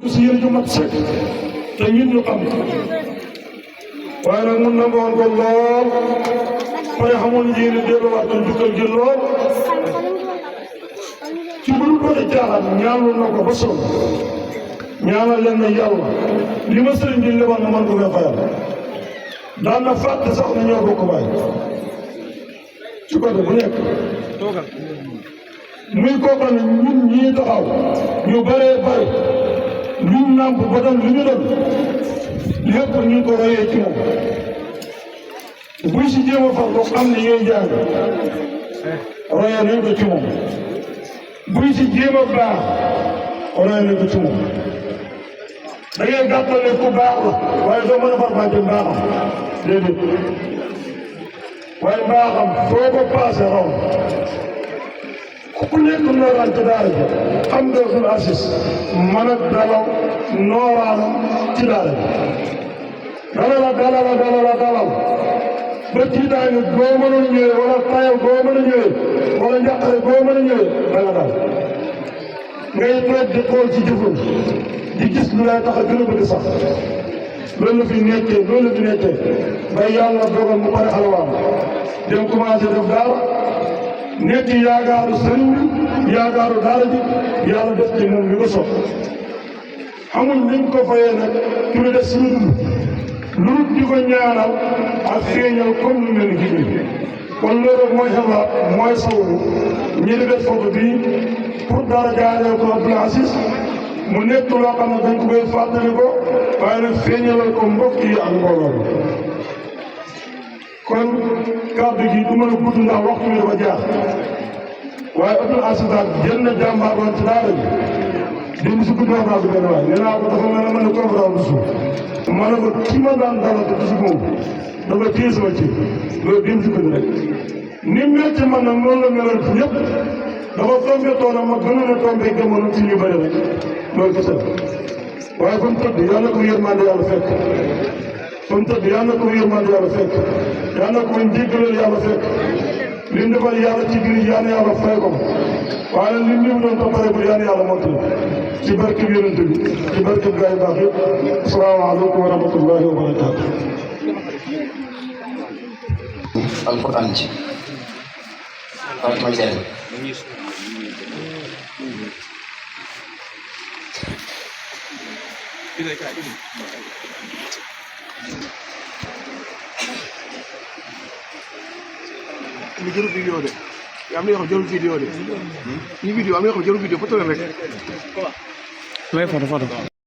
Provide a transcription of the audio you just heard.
si yéen ju mat sëkk te ñun ñu xam waaye nag mun na ngoon ko lool pare xamul njëriñ delluwaat ko jukkal gi lool ci bu dul ko de jaaxal ñaanul na ko ba sonn ñaanal leen na yàlla li ma sëriñ bi lebal na man ko may fayal daan na fàtte sax na ñoo bokk baay ci côté bu nekk muy kooka ne ñun ñii taxaw ñu bëree bëri luñ nàmp ba doon lu ñu doon lépp ñu ngi ko royee ci moom buy si jéem a far ko xam ne ngay jàng royee nañ ko ci moom buy si jéem a baax royee nañ ko ci moom da ngay gàttale ku baax la waaye doo mën a far bànte mbaaxam déedéet waaye mbaaxam foo ko paase raw ku nekk nooraan ci daara ji xam nga Abdoul Aziz mën a dalal nooraanam ci daara ji dalal ba tiitaange boo mën a ñëwee wala tayal boo mën a ñëwee wala njàqare boo mën a ñëwee danga dal ngay toog di xool ci jëfam di gis lu lay tax a gën a bëgg sax loolu la fi nekkee ba yàlla dogal mu pare alwaam dem commencé def daara nekk yaakaaru sëriñ bi yaakaaru daara ji yàlla def ci moom li ko sopp xamul liñ ko fayee nag ci lu def suñu dund lu di ko ñaanal ak feeñal comme lu mel ni kii kon loolu mooy xalaat mooy sawu ñi di def photo bii pour dara jaaree ko Abdoul Aziz mu nekk loo xam ne dañ ko koy fàttali ko waaye nag feeñalal ko mbokk yi ak mbooloo bi kon kàddu gi du mën a gudd ndax waxtu bi dafa jaax waaye Abdoul Aziz daal jël na jàmbaar woon ci daara ji démb si guddi wax bi benn waay nee naa ko dafa mel ne mën a conférence bu suuf ma ne ko ki ma daan dalal te si moom dafa téye sama ci loolu démb si guddi rek ni mel ci man nag noonu la meloon ci ñëpp dafa tombé toona ma gënoon a tombé jamono ci ñu bëri rek loolu kese la waaye fa mu tëdd yàlla ko yërmande yàlla fekk fa mu tëdd yàlla ko yërmande yàlla fekk yàlla ko njéggalal yàlla fekk li mu defal yàlla ci biir yàlla fay ko waaye li mu doon toppare bu yàlla mottali ci barke bi yonent bi ci barke bi gaa yu baax yëpp asalaamaaleykum wa rahmatullahi wa barakaatu. alquran ci Fatima Sène ñu jëru vidéo de am na yoo xam jëru vidéo de ñu vidéo am na yoo xam jëru vidéo foto leen rek